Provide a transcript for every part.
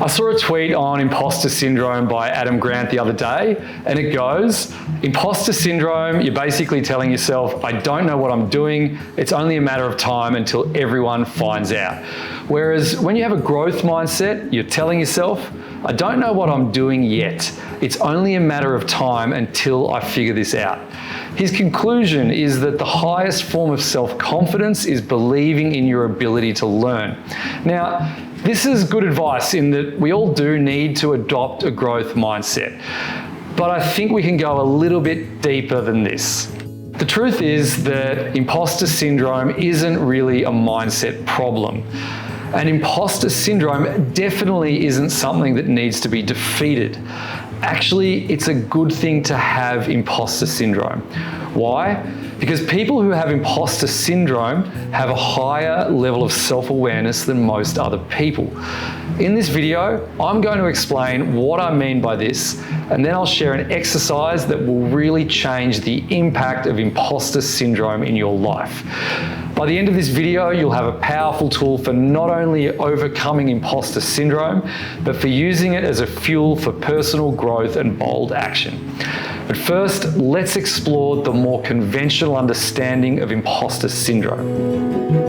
I saw a tweet on imposter syndrome by Adam Grant the other day, and it goes, imposter syndrome, you're basically telling yourself, I don't know what I'm doing, it's only a matter of time until everyone finds out. Whereas when you have a growth mindset, you're telling yourself, I don't know what I'm doing yet, it's only a matter of time until I figure this out. His conclusion is that the highest form of self-confidence is believing in your ability to learn. Now, this is good advice in that we all do need to adopt a growth mindset, but I think we can go a little bit deeper than this. The truth is that imposter syndrome isn't really a mindset problem. And imposter syndrome definitely isn't something that needs to be defeated. Actually, it's a good thing to have imposter syndrome. Why? Because people who have imposter syndrome have a higher level of self-awareness than most other people. In this video, I'm going to explain what I mean by this, and then I'll share an exercise that will really change the impact of imposter syndrome in your life. By the end of this video, you'll have a powerful tool for not only overcoming imposter syndrome, but for using it as a fuel for personal growth and bold action. But first, let's explore the more conventional understanding of imposter syndrome.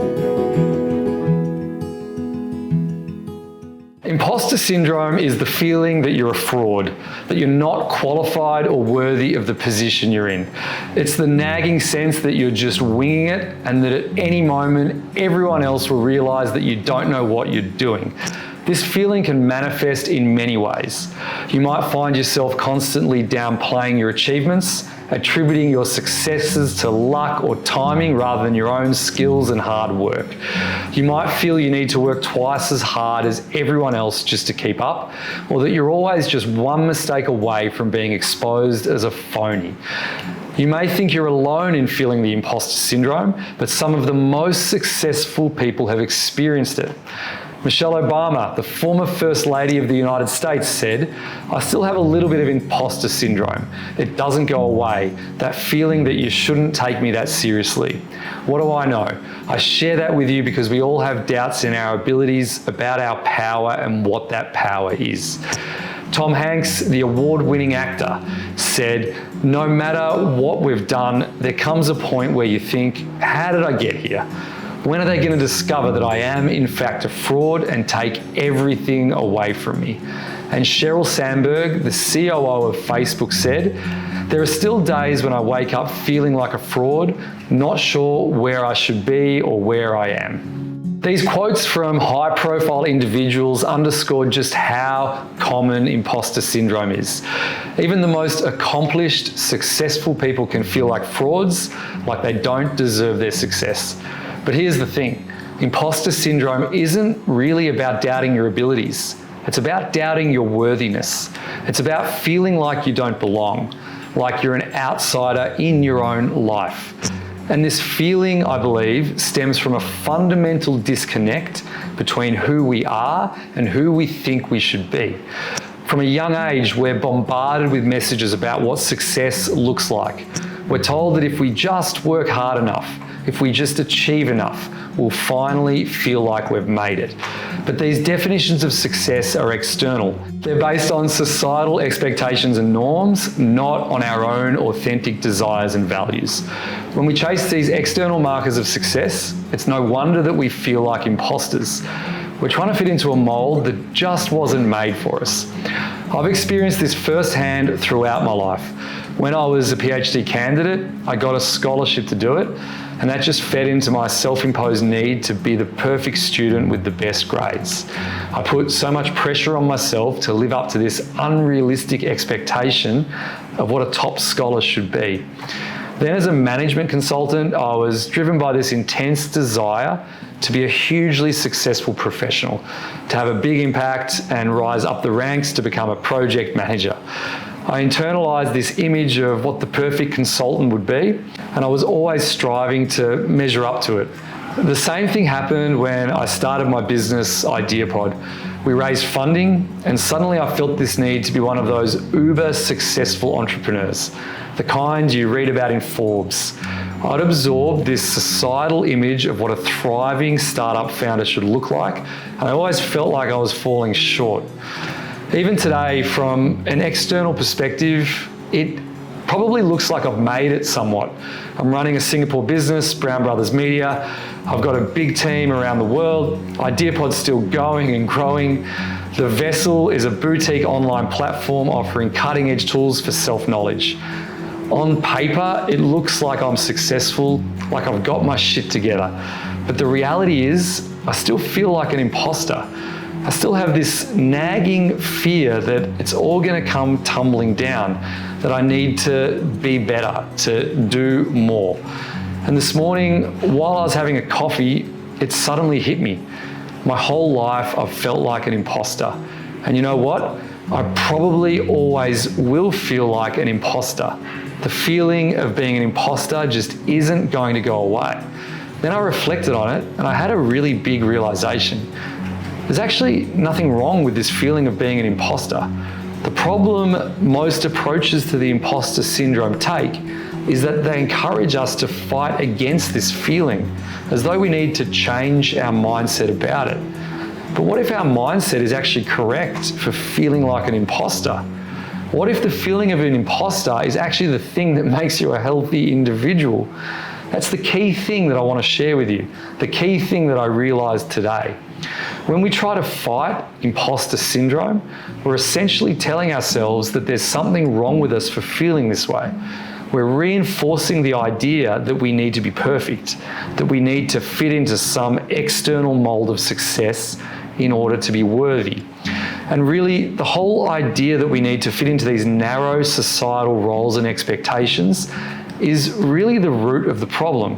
Imposter syndrome is the feeling that you're a fraud, that you're not qualified or worthy of the position you're in. It's the nagging sense that you're just winging it and that at any moment, everyone else will realize that you don't know what you're doing. This feeling can manifest in many ways. You might find yourself constantly downplaying your achievements, attributing your successes to luck or timing rather than your own skills and hard work. You might feel you need to work twice as hard as everyone else just to keep up, or that you're always just one mistake away from being exposed as a phony. You may think you're alone in feeling the imposter syndrome, but some of the most successful people have experienced it. Michelle Obama, the former First Lady of the United States, said, I still have a little bit of imposter syndrome. It doesn't go away. That feeling that you shouldn't take me that seriously. What do I know? I share that with you because we all have doubts in our abilities, about our power and what that power is. Tom Hanks, the award-winning actor, said, no matter what we've done, there comes a point where you think, how did I get here? When are they going to discover that I am in fact a fraud and take everything away from me? And Sheryl Sandberg, the COO of Facebook, said, there are still days when I wake up feeling like a fraud, not sure where I should be or where I am. These quotes from high-profile individuals underscore just how common imposter syndrome is. Even the most accomplished, successful people can feel like frauds, like they don't deserve their success. But here's the thing, imposter syndrome isn't really about doubting your abilities. It's about doubting your worthiness. It's about feeling like you don't belong, like you're an outsider in your own life. And this feeling, I believe, stems from a fundamental disconnect between who we are and who we think we should be. From a young age, we're bombarded with messages about what success looks like. We're told that if we just work hard enough, if we just achieve enough, we'll finally feel like we've made it. But these definitions of success are external. They're based on societal expectations and norms, not on our own authentic desires and values. When we chase these external markers of success, it's no wonder that we feel like imposters. We're trying to fit into a mold that just wasn't made for us. I've experienced this firsthand throughout my life. When I was a PhD candidate, I got a scholarship to do it, and that just fed into my self-imposed need to be the perfect student with the best grades. I put so much pressure on myself to live up to this unrealistic expectation of what a top scholar should be. Then as a management consultant, I was driven by this intense desire to be a hugely successful professional, to have a big impact and rise up the ranks to become a project manager. I internalized this image of what the perfect consultant would be, and I was always striving to measure up to it. The same thing happened when I started my business, IdeaPod. We raised funding, and suddenly I felt this need to be one of those uber successful entrepreneurs, the kind you read about in Forbes. I'd absorbed this societal image of what a thriving startup founder should look like, and I always felt like I was falling short. Even today, from an external perspective, it probably looks like I've made it somewhat. I'm running a Singapore business, Brown Brothers Media. I've got a big team around the world. IdeaPod's still going and growing. The Vessel is a boutique online platform offering cutting-edge tools for self-knowledge. On paper, it looks like I'm successful, like I've got my shit together. But the reality is, I still feel like an imposter. I still have this nagging fear that it's all gonna come tumbling down, that I need to be better, to do more. And this morning, while I was having a coffee, it suddenly hit me. My whole life, I've felt like an imposter. And you know what? I probably always will feel like an imposter. The feeling of being an imposter just isn't going to go away. Then I reflected on it and I had a really big realization. There's actually nothing wrong with this feeling of being an imposter. The problem most approaches to the imposter syndrome take is that they encourage us to fight against this feeling, as though we need to change our mindset about it. But what if our mindset is actually correct for feeling like an imposter? What if the feeling of an imposter is actually the thing that makes you a healthy individual? That's the key thing that I want to share with you, the key thing that I realized today. When we try to fight imposter syndrome, we're essentially telling ourselves that there's something wrong with us for feeling this way. We're reinforcing the idea that we need to be perfect, that we need to fit into some external mold of success in order to be worthy. And really, the whole idea that we need to fit into these narrow societal roles and expectations is really the root of the problem.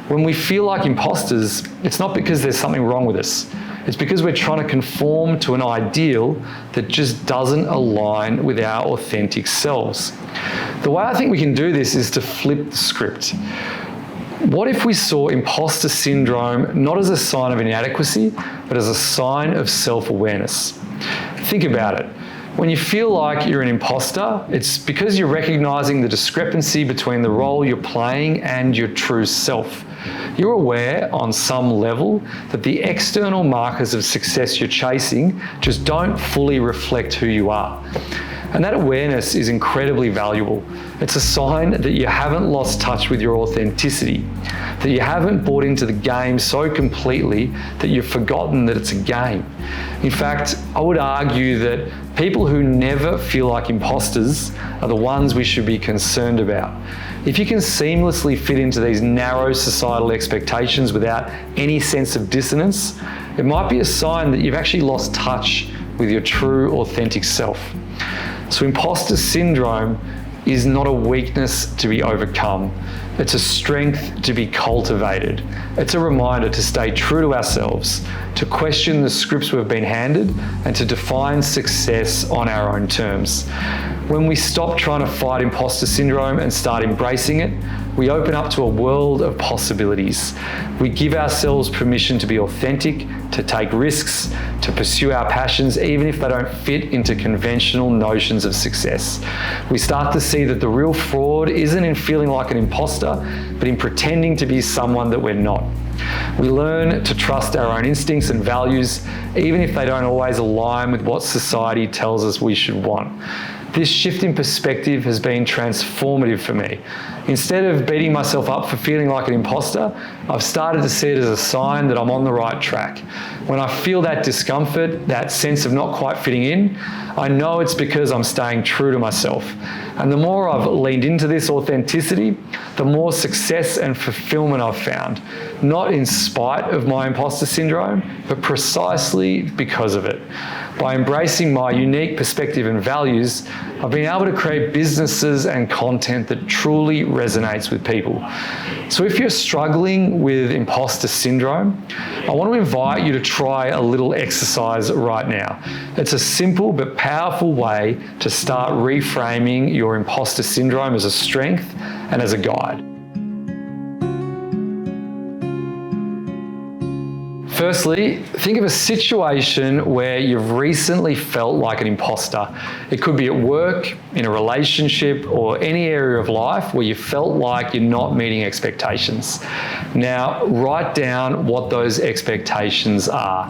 When we feel like imposters, it's not because there's something wrong with us. It's because we're trying to conform to an ideal that just doesn't align with our authentic selves. The way I think we can do this is to flip the script. What if we saw imposter syndrome not as a sign of inadequacy, but as a sign of self-awareness? Think about it. When you feel like you're an imposter, it's because you're recognizing the discrepancy between the role you're playing and your true self. You're aware on some level that the external markers of success you're chasing just don't fully reflect who you are. And that awareness is incredibly valuable. It's a sign that you haven't lost touch with your authenticity, that you haven't bought into the game so completely that you've forgotten that it's a game. In fact, I would argue that people who never feel like imposters are the ones we should be concerned about. If you can seamlessly fit into these narrow societal expectations without any sense of dissonance, it might be a sign that you've actually lost touch with your true authentic self. So imposter syndrome is not a weakness to be overcome. It's a strength to be cultivated. It's a reminder to stay true to ourselves, to question the scripts we've been handed, and to define success on our own terms. When we stop trying to fight imposter syndrome and start embracing it, we open up to a world of possibilities. We give ourselves permission to be authentic, to take risks, to pursue our passions, even if they don't fit into conventional notions of success. We start to see that the real fraud isn't in feeling like an imposter, but in pretending to be someone that we're not. We learn to trust our own instincts and values, even if they don't always align with what society tells us we should want. This shift in perspective has been transformative for me. Instead of beating myself up for feeling like an imposter, I've started to see it as a sign that I'm on the right track. When I feel that discomfort, that sense of not quite fitting in, I know it's because I'm staying true to myself. And the more I've leaned into this authenticity, the more success and fulfillment I've found. Not in spite of my imposter syndrome, but precisely because of it. By embracing my unique perspective and values, I've been able to create businesses and content that truly resonates with people. So if you're struggling with imposter syndrome, I want to invite you to try a little exercise right now. It's a simple but powerful way to start reframing your imposter syndrome as a strength and as a guide. Firstly, think of a situation where you've recently felt like an imposter. It could be at work, in a relationship, or any area of life where you felt like you're not meeting expectations. Now, write down what those expectations are.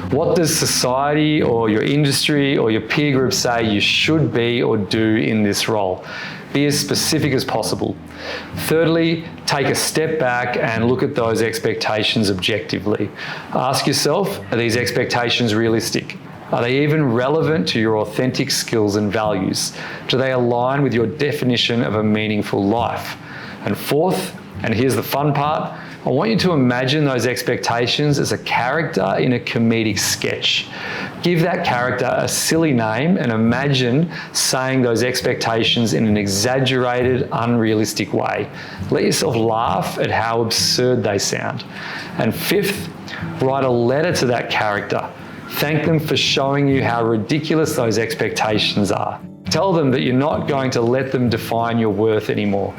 What does society or your industry or your peer group say you should be or do in this role? Be as specific as possible. Thirdly, take a step back and look at those expectations objectively. Ask yourself, are these expectations realistic? Are they even relevant to your authentic skills and values? Do they align with your definition of a meaningful life? And fourth, and here's the fun part, I want you to imagine those expectations as a character in a comedic sketch. Give that character a silly name and imagine saying those expectations in an exaggerated, unrealistic way. Let yourself laugh at how absurd they sound. And fifth, write a letter to that character. Thank them for showing you how ridiculous those expectations are. Tell them that you're not going to let them define your worth anymore.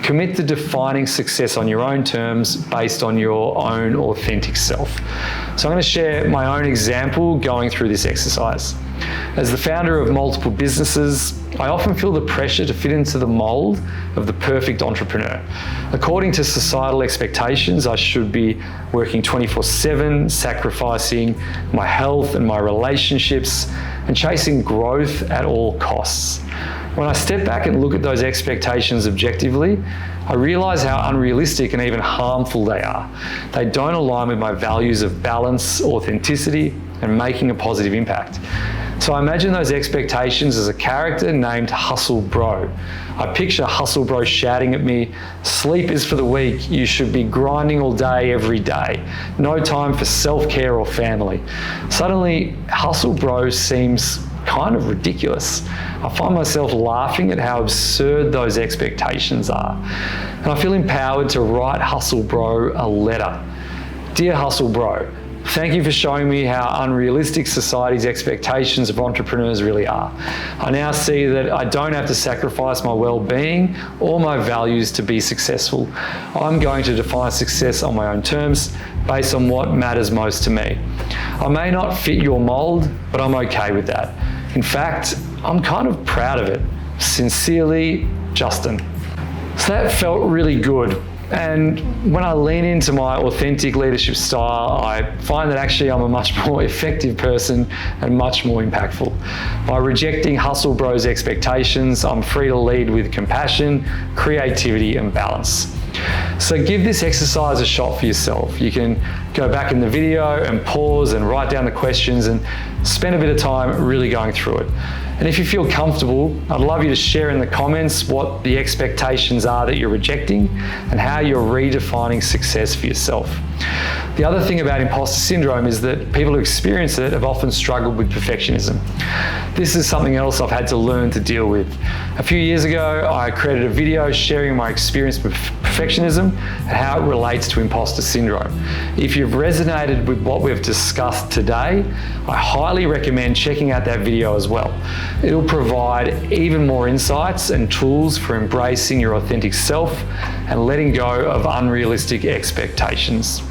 Commit to defining success on your own terms based on your own authentic self. So I'm going to share my own example going through this exercise. As the founder of multiple businesses, I often feel the pressure to fit into the mold of the perfect entrepreneur. According to societal expectations, I should be working 24/7, sacrificing my health and my relationships, and chasing growth at all costs. When I step back and look at those expectations objectively, I realize how unrealistic and even harmful they are. They don't align with my values of balance, authenticity, and making a positive impact. So I imagine those expectations as a character named Hustle Bro. I picture Hustle Bro shouting at me, "Sleep is for the weak, you should be grinding all day, every day. No time for self-care or family." Suddenly, Hustle Bro seems kind of ridiculous. I find myself laughing at how absurd those expectations are. And I feel empowered to write Hustle Bro a letter. Dear Hustle Bro, thank you for showing me how unrealistic society's expectations of entrepreneurs really are. I now see that I don't have to sacrifice my well-being or my values to be successful. I'm going to define success on my own terms based on what matters most to me. I may not fit your mold, but I'm okay with that. In fact, I'm kind of proud of it. Sincerely, Justin. So that felt really good. And when I lean into my authentic leadership style, I find that actually I'm a much more effective person and much more impactful. By rejecting Hustle Bro's expectations, I'm free to lead with compassion, creativity, and balance. So give this exercise a shot for yourself. You can go back in the video and pause and write down the questions and spend a bit of time really going through it. And if you feel comfortable, I'd love you to share in the comments what the expectations are that you're rejecting and how you're redefining success for yourself. The other thing about imposter syndrome is that people who experience it have often struggled with perfectionism. This is something else I've had to learn to deal with. A few years ago, I created a video sharing my experience with perfectionism and how it relates to imposter syndrome. If you've resonated with what we've discussed today, I highly recommend checking out that video as well. It'll provide even more insights and tools for embracing your authentic self and letting go of unrealistic expectations.